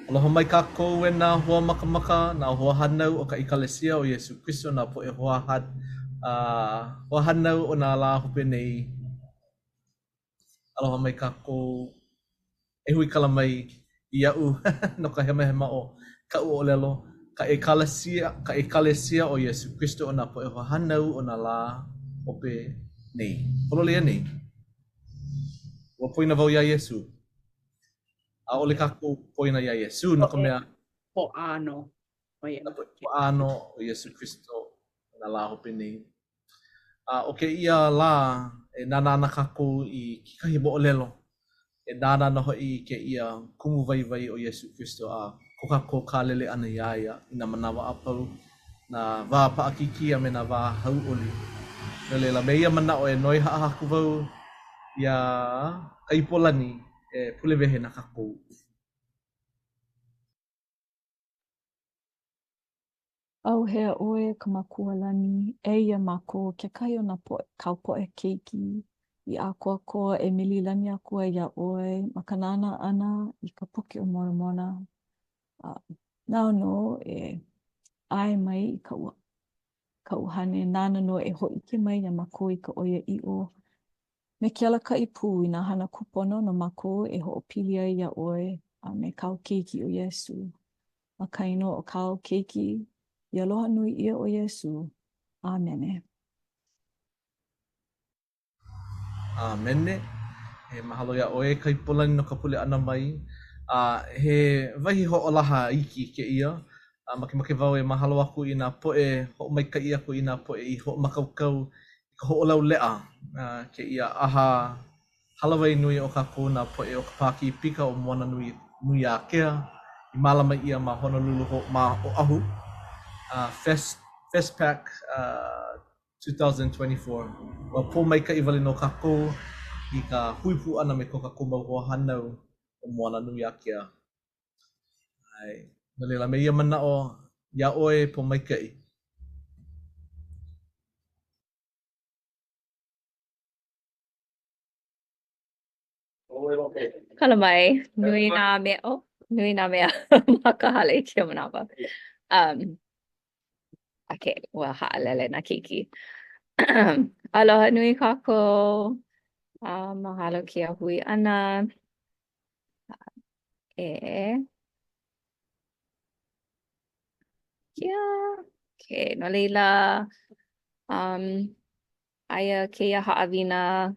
Aloha mai kākou e nā hoa makamaka, nā hoa hanau o ka ikalesia o Iesu Kristo, nā po e hoa hanau o nā la hope nei. Aloha mai kākou e hui kala mai I au no ka hema o ka o lelo. Ka ikalesia o Iesu Kristo o nā po e hoa hanau o nā la hope nei. Hololea nei. Ua poina vau ia Iesu. A ole kākou poina ia Iesu no ka mea Po ano. po ano o Iesu Kristo na la hope nei. O ke ia la e nanana kākou I kikahi mo o lelo. E nanana hoi ke ia kumu vai o Iesu Kristo a ko kākou kālele ana iaia I na manawa apau na wā paakiki a me na wā hau oli. Na lela me ia mana o e noi haa haku vau ia kaipolani e pulewehe na kākou. Au hea oe ka makualani, e ia mako ke kai o na kaupoe keiki I a koa e mililani a koa ia oe ma ka nana ana I ka puke o mona. Nao no e ai mai I ka uhane nana no e hoike mai na mako I ka oia I me ke ala ka ipu I na hana kupono no mako e ho'opili ai ia oe a me kau keiki o Iesu. Ma kaino o kau keiki I aloha nui ia o Iesu. Amene. Amene. E mahalo ia oe kaipolani no ka pule ana mai. He wahi ho'olaha iki ke ia. Make wau e mahalo aku I nā poe ho'omaika'i aku I nā poe I ho'omakaukau I ka ho'olau lea. Ke ia aha halawai nui o kākou nā poe o ka pāki pika o moana nui a kea. I malama ia ma Honolulu ma Oahu. Festpac 2024. Wa po maika'i wale no kākou I ka huipu ana me ko kākou mau hoa hanau o moana nui a kea. Ai. Na lela me ia mana o ia oe po maika'i. Kala mai, nui nā mea makahale kia manawa. Okay, ua ha'alele na keiki. Aloha nui kākou. Mahalo kia hui ana. Okay, no leila. Aia keia ha'awina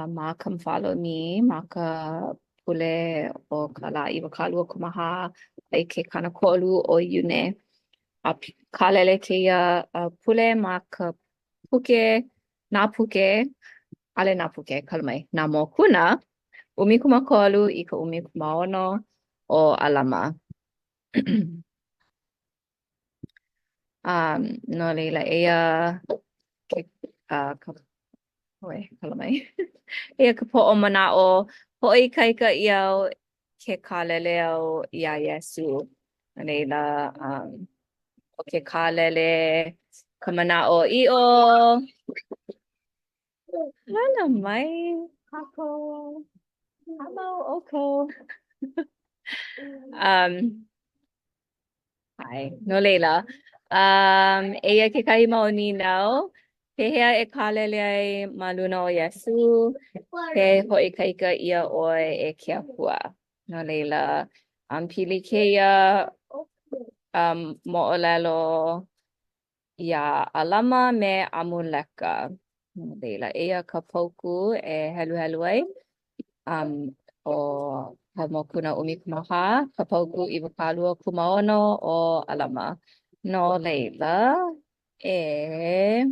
ma come follow me ma ka pule o ka la iwakalu o kumaha ai ke kana kolu o Iune. A kalele keia pule ma ka puke, nā puke, ale nā puke, kalamai, nā mōkuna, umikumakolu I ka umikumaono o Alama. No leila ea kalamai. Ea ka po'o mana'o, ho'i kaika iau ke kālele au ia Iesu. No leila, o ke kālele ka mana'o i'o. Lala mai, kako. Hello, oko. Hi, no leila. Eia ke kai maoni nau. Pehea e kālele ai ma luna o Iesu. Pe hoi kaika ia oi e kia pua. No leila. Pili keia mo'olelo ia Alama me Amuleka. No leila. Eia ka pauku e helu ai. O ka mokuna umikumaha, ka pauku I wakalua kumaono o Alama. No leila, ke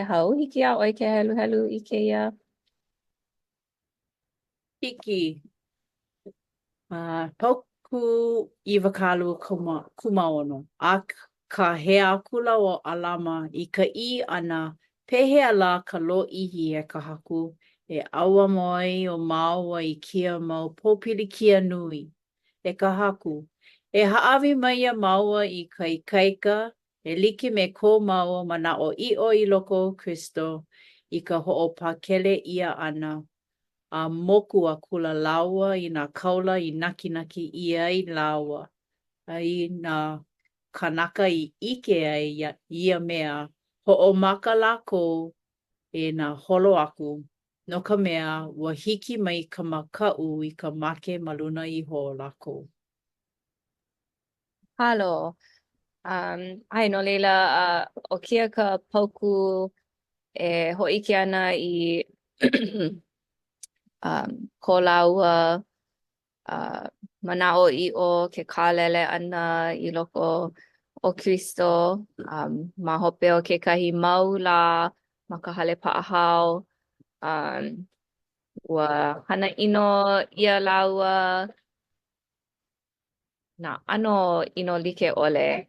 hau hiki a oi ke helu I keia. Hiki. Pauku I wakalu kumaono. A ka hea akula o Alama I ka I ana pehea la ka lo ihi e ka haku. E aua moi o maua I kia mau popili kia nui. E ka haku. E haawi mai ia maua I ka ikaika. E like me ko maua mana'o i'o I loko o Kristo. I ka ho'opakele ia ana. a moku a kula laua I nā kaula I naki ia I laua. Ai nā kanaka I ike ai ia mea ho'omaka lākou e nā holo aku. No ka mea ua hiki mai ka maka'u I ka make maluna iho lākou. Halo. Ai no leila o kia ka pauku e ho'ike ana I ko laua mana'o i'o ke kālele ana I loko o Kristo ma hope o kekahi mau la ma ka hale pa'ahao ua hana ino ia laua na ano ino like ole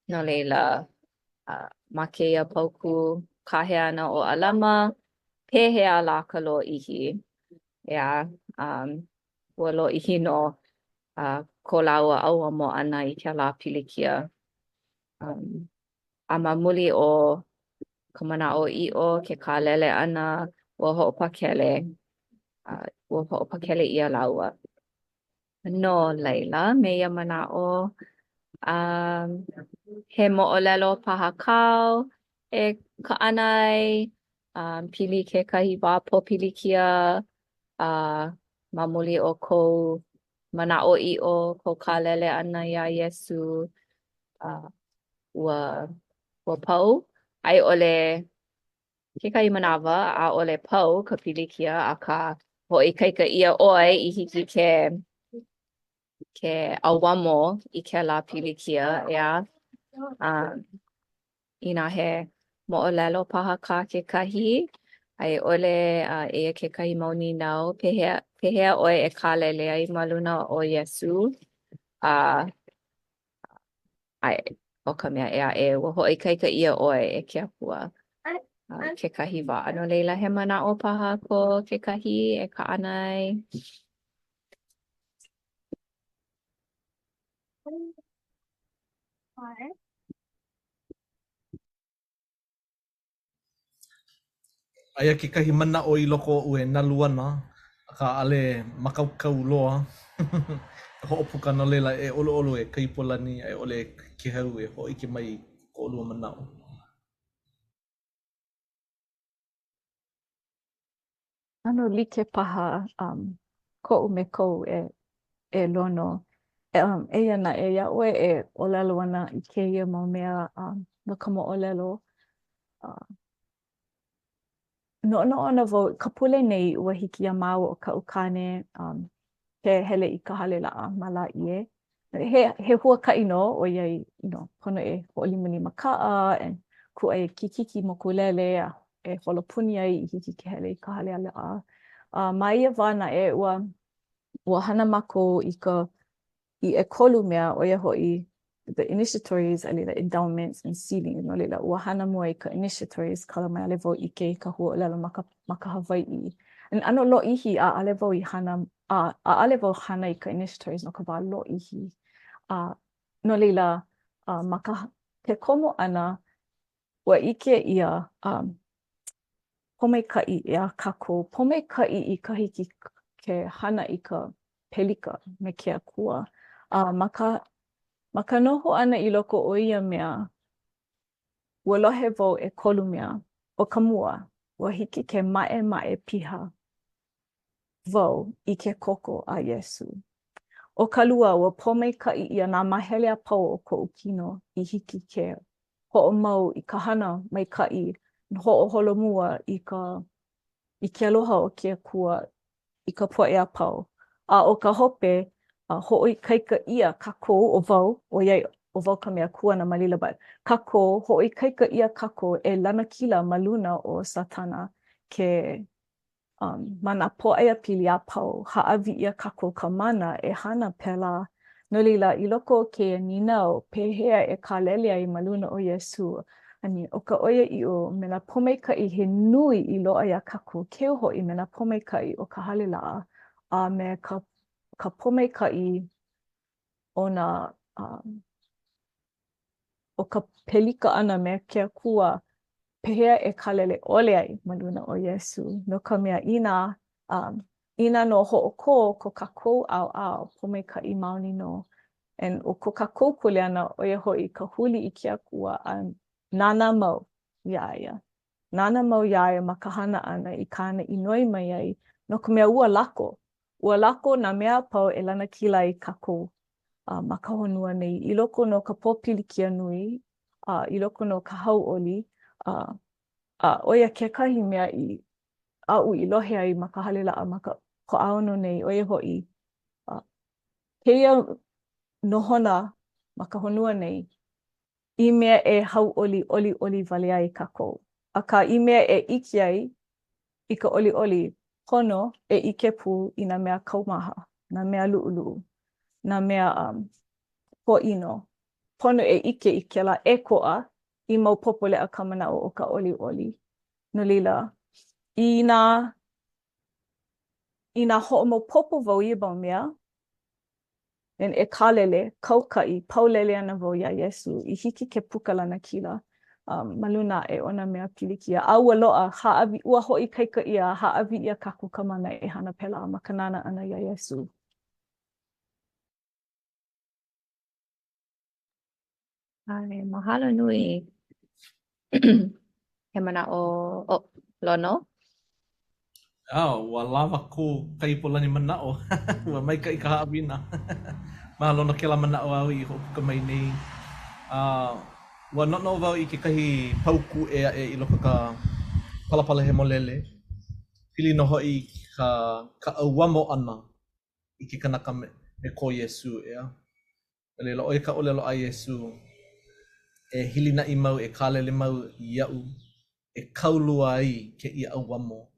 no leila ma keia pauku kahe ana o alama pehea la ka lo ihi ea ua lo ihi no ko laua aua mo ana I ke la pilikia a ma muli o ka mana'o i'o ke kālele ana ua ho'opakele ua ho'opakele ia laua no leila me ia mana'o he mo'olelo paha kau e ka anai pili kekahi wā pōpilikia ma muli o kou mana'o i'o kou kālele ana ia Iesu ua pau ai ole kekahi manawa a ole pau ka pilikia a ka ho'ikaika ia oi I hiki ke awamo I ke la pilikia ea ina he mo'olelo paha ka kekahi ai ole ea kekahi mauni nau pehea oi e kālele ai ma luna o Iesu ai o ka mea ea e ua ho'ikaika ia oi e ke apua kekahi wā no leila he mana'o paha ko kekahi e ka anai Aia kekahi mana'o I loko o e nalu ana, ka ale makaukau loa. Ho'opuka no leila e olo e kaipolani e ole ke hau e ho'ike mai ko olua mana'o. Ano like paha ko'u me kou e lono. Eia na e iaʻoe e ʻōlelo ana I kēia mau mea no ka moʻolelo. Noʻonoʻo ana wau, ka pule nei ua hiki ia mau o kaʻu kane ke hele I ka hale laʻa ma lāʻie. He huakaʻi no ʻoiai pono e hoʻolimalima kaʻa e kuʻa e kikiki mokulele a e holopuni ai I hiki ke hele I ka hale laʻa. Ma ia wā naʻe ua hana mākou I ʻekolu mea ʻoia hoʻi the initiatories a leila endowments and seedings no leila ua hana mua I ka initiatories kala mai ale wau ʻike I ka huaʻolelo ma ka Hawaiʻi. Ano lōʻihi ʻaʻale wau I hana ʻaʻale wau hana I ka initiatories no ka wā lōʻihi. No leila ma ka ke komo ʻana ua ʻike ia pomaikaʻi ea kākou pomaikaʻi I ka hiki ke hana I ka pelika me ke akua. Ma ka noho ʻana I loko o ia mea, ua lohe wau ʻekolu mea o ka mua, ua hiki ke maʻemaʻe piha wau I ke koko a Iesu. O ka lua ua pomaikaʻi ʻia nā mahele a pau o koʻu kino I hiki ke hoʻomau I ka hana maikaʻi hoʻoholomua I ke aloha o ke akua I ka poʻe a pau. A o ka hope hoʻoikaika ʻia kākou o wau, ʻoiai o wau ka mea kuana ma lila but kākou hoʻoikaika ʻia kākou e lanakila ma luna o Satana ke mana pōʻaia pili a pau haʻawi ʻia kākou ka mana e hana pēlā no leila I loko o keia ninau pehea e kālele ai ma luna o Iesu. Ani o ka ʻoiaʻiʻo me nā pomaikaʻi he nui I loaʻa iā kākou keu hoʻi me nā pomaikaʻi o ka hale laʻa a me ka pomaikaʻi o nā o ka pelika ʻana me ke akua pehea e kalele ole ai ma luna o Iesu. No ka mea ina no ho'oko ko kākou au po me ka I mauni no. And o ko kākou kuleana o ia hoi ka huli I ke akua a nana mau iaia. Nana mau iaia ma ka hana ana I kāna I noi mai ai no ka mea ua lako. Ua lako na mea pau e lana kila I kākou ma ka honua nei. I loko no ka pōpilikia nui, I loko no ka hauoli, oia kekahi mea au I lohe ai ma ka halelaa ma ka ko'aono nei, oia hoi. Keia nohona ma ka honua nei, I mea e hauoli oli wale ai kākou. Aka I mea e iki ai I ka oli pono e ike pū I nā mea kaumaha, nā mea lu'ulu'u, nā mea po'ino. Pono e ike I kela e ko'a I mau popole a kamana'o o ka oli. No lila, I nā ho'omaopopo wau I mau mea, e kālele, kauka'i, paulele ana wau ia Iesu, I hiki ke puka lana kila. Maluna e ona mea pilikia. A ua lo'a, ua ho'i kaika ia, ha'awi ia kaku kamana e hana pela ma ka nana ana ia Iesu. Ai, mahalo nui. He mana o Lono. Ua lava ko kaipolani mana'o. Ua mai ka I ka ha'awina. Mahalono ke la mana'o au I ho'opuka mai nei. Ua no'o wau I ke kahi pauku e I loko ka palapala he molele. Pili no ho'i ka auamo ana I ke kanaka me ko Iesu ea. Leila oi ka olelo a Iesu e hilina I mau e kālele mau I ia'u e kaulua ai ke ia auamo.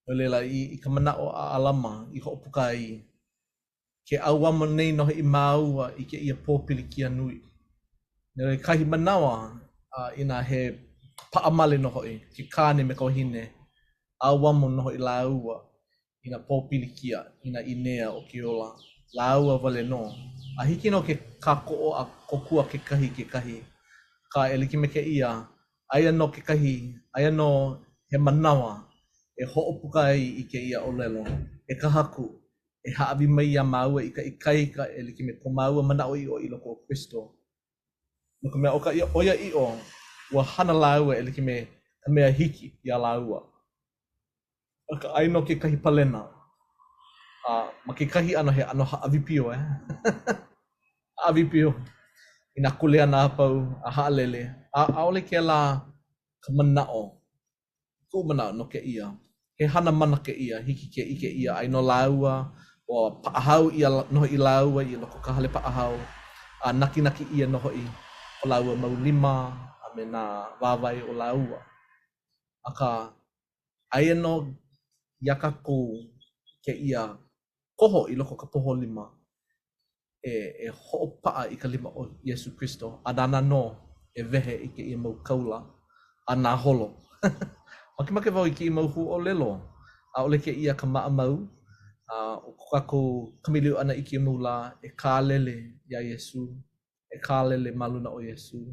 Leila I ka mana'o a alama I ho'opuka ai. Ke auamo nei no I maua I ke ia pōpilikia nui. Leila kahi manawa ina he pa'amale no hoi. Ke kāne me kauhine. Auamo no hoi laua. Ina pōpilikia, ina inea o ke ola. Laua wale no. A hiki no ke kāko'o a kokua ke kahi. Ka e liki me ke ia. Aia no ke kahi. Aia no he manawa. E ho'opuka ai I ke ia o lelo. E kahaku. E ha'awi mai ia maua I ka ikaika e liki me ko maua mana'o I o I loko o Kristo. No ka mea o ka oia I o. Ua hana laua e liki me ka mea hiki ia laua. Aka aino ke kahi palena. Ma ke kahi ano he ano ha'awipio Ha'awipio. Ina kule ana apau a ha'alele. Aole ke la ka mana'o. Ku mana'o no ke ia. He hana mana ke ia. Hiki ke ike ia. Aino laua. O pa'ahau ia noho I laua. I loko ka hale pa'ahau. Naki ia noho I. O laua mau lima. A me nā wāwai o laua. Aka aia no Iaka ko ke ia koho I loko ka poho lima e ho'opa'a I ka lima o Iesu Kristo a nana no e wehe I ke ia mau kaula a nā holo. Makimake wau I ke ia mau hu o lelo a ole ke ia ka maa mau o kako kamiliu ana I ke mau la e kālele ia Iesu e kālele maluna o Iesu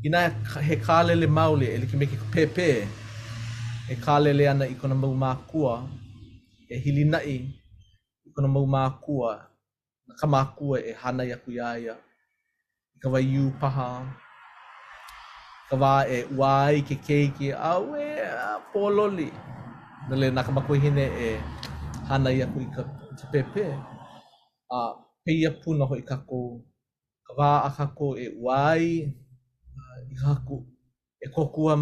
ina he kālele maule e liki me ke pepe e kālele ana I kona mau mākua e hilinai I kona mau mākua na ka mākua e hana iaku iaia I ka waiu paha ka wā e uai ke keiki au e pololi nale na ka makuhine e hana iaku I ka pepe peia puna hoi kako ka wā a kako e uai I haku e kokua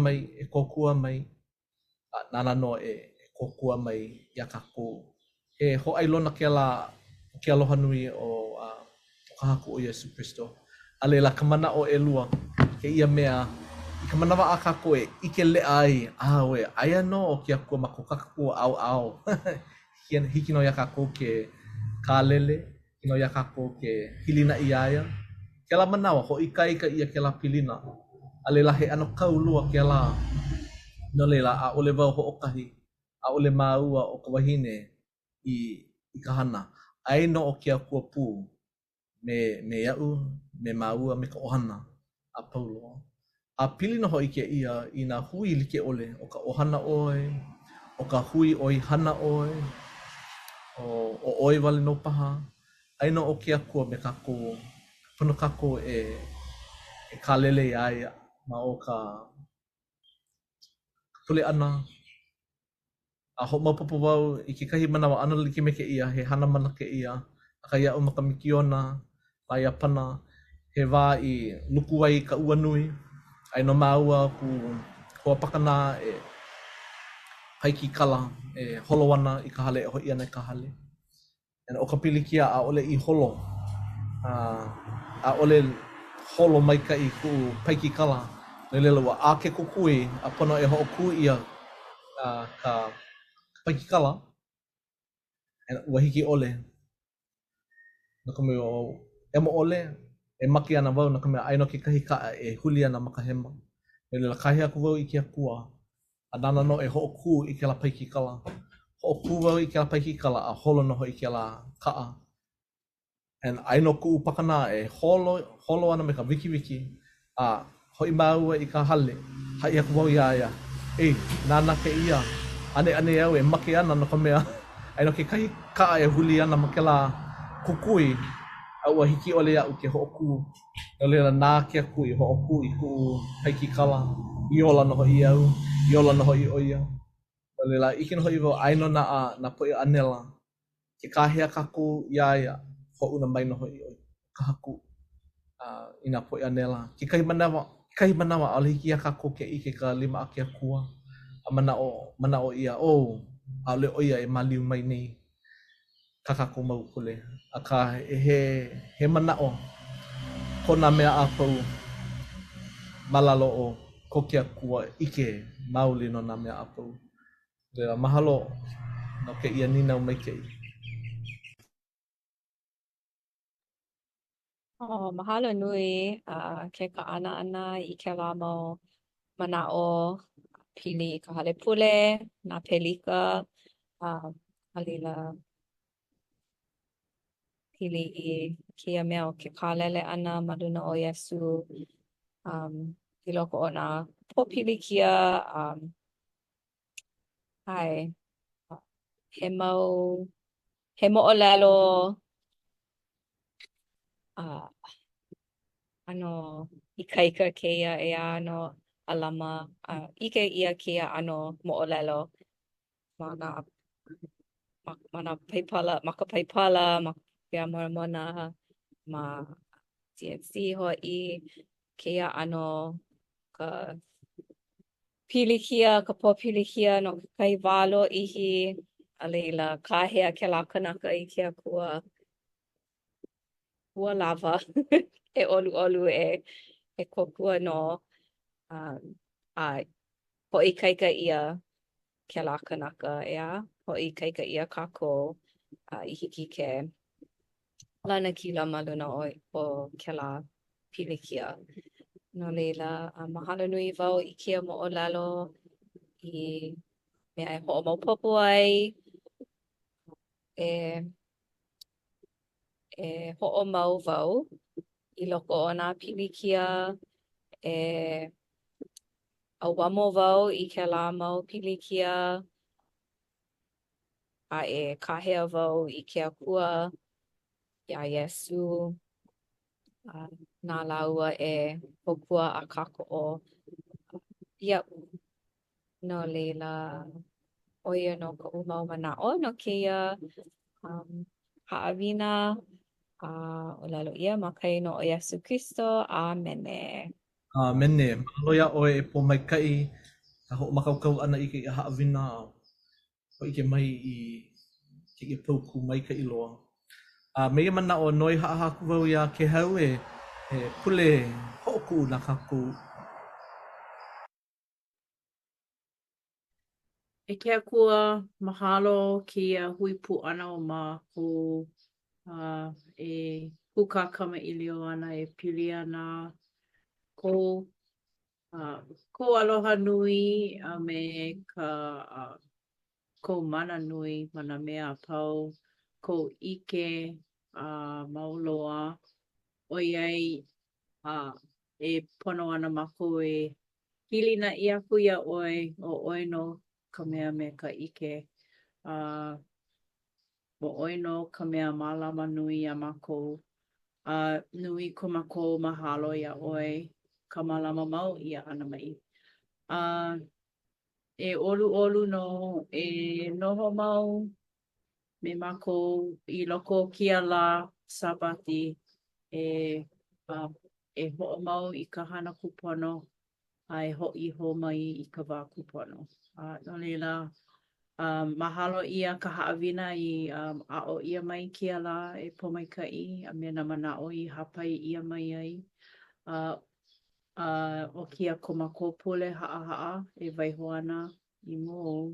mai nana no e kokua mai ia kako e ho'ailona ke aloha nui o ka haku o Iesu Kristo a leila ka mana'o e lua ke ia mea I ka manawa a kako e ike lea ai awe aia no o ke akua ma ko kako au hiki no ia kako ke kālele hiki no ia kako ke hilina I aia ke la manawa ho I kaika ia ke la pilina a leila he ano kaulua ke la no leila a ole wau ho'okahi a ole maua o ka wahine I ka hana ai no o ke akua pū me ia'u me maua me ka ohana a pauloa. A pili no hoi ke ia I nā hui like ole o ka ohana oe, o ka hui oi hana oe, o oi wale no paha. Aino o ke akua me kako, pono kako e kalele ai ma o ka pule ana. A ho maupapa wau I kekahi manawa ana like me ke ia, he hana mana ke ia. A ka ia'u maka mikiona, ma ia pana, he wā I nuku ai ka ua nui. Ai no maua ku hoa pakana e haiki kala, e holo ana I ka hale, e hoi ana I ka hale. And o ka pilikia a ole I holo, a ole holo maika I ku paiki kala. Nei lela ua a ke kukui, a pono e ho'oku ia ka paiki kala. And ua hiki ole. Na ka mea o emo ole, e maki ana wau na ka mea aino ke kahi kaa e huli ana maka hema. Nei lela kahi aku wau I ke akua, a nana no e ho'oku I ke la paiki kala. Ho'oku wau I ke la paiki kala a holo noho I ke la kaa. And aino ku pakana e holo ana me ka wiki wiki. A hoi maua I ka hale, hai aku wau ia. Ei, nana ke ia. Ane au e maki ana no ka mea. Aino ke kahi kaa e huli ana ma ke la kukui. A ua hiki ole au ke ho'oku. No lela nā ke akui ho'oku I ku paiki kala. I ola noho I au, I ola noho I oia. No lela ike noho I wau aino na poi anela. Ke kahea kaku ia. Ho'u na mai noho I oi. Ka haku. I nā poi anela. Ke kahi manawa ale hiki a kako ke ike ka lima a ke akua. A mana o ia. Ale oia e maliu mai nei. Ka kako mau kule. A ka he manao. Ko nā mea a pau. Malalo o ko ke akua ike mauli no nā mea a pau. Rea mahalo no ke ia ninau mai kei. Mahalo nui ke ka ana I ke la mau mana'o pili ka hale pule, nā pelika, halila pili I kia mea o ke kālele ana ma luna o Iesu. I loko o nā pōpili kia, he mo'olelo, ano ikaika keia e ano alama ike ia kia ano mo'olelo mana paipala maka paipala ma kia moramona ma TNC ho'i kia ano ka pilikia ka pōpilikia no ka kai walo ihi a leila kahea ke la kanaka I kia kua lava e olu e kokua no ho'i kaika ia ke la kanaka ea ho'i kaika ia kako I hiki ke lana kila ma luna o ke la pilikia no leila mahalo nui wau I kia mo'olelo I mea e ho'omaupopo ai e ho'omau wau I loko o nā pilikia auamo wau I ke la mau pilikia a e kahea wau I ke akua ia Iesu nā laua e kokua a kako'o ia'u no leila oia no ka mau mana'o no keia ha'awina o lalo ia makai no o Iesu Kristo amene. Mene, mahalo ia oe e pō mai kai, ka ho makaukau ana I ke ia haawina, ho I ke mai I ke ia pauku mai kai loa. Me ia mana o noi haahaku wau ia ke hau e pule hoku na kaku. E ke akua mahalo kia hui pu ana o ma ko e kuka kama ilio ana e pili ana ko aloha nui a me ka ko mana nui mana mea pau ko ike mauloa o iai e pono ana mākou e hilina I aku ia oi o oi no ka mea me ka ike. O oi no ka mea mālama nui a mākou. Nui ko mākou mahalo ia oi ka mālama mau ia ana mai. E olu no e noho mau me mākou I loko o kia la sabati e ho'o mau I ka hana kupono a e ho'i ho mai I ka wā kupono. No leila, mahalo ia ka haawina I a'o ia mai kia la e pomaika'i a me na mana'o I hapai ia mai ai. O kia ko mākou pule ha'a e waiho ana I mo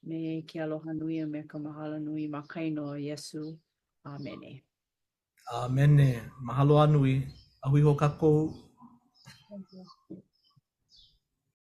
me ke aloha nui a me ka mahala nui ma kaino o Iesu. Amene. Amene. Mahalo anui. Ahui ho kākou. Thank you.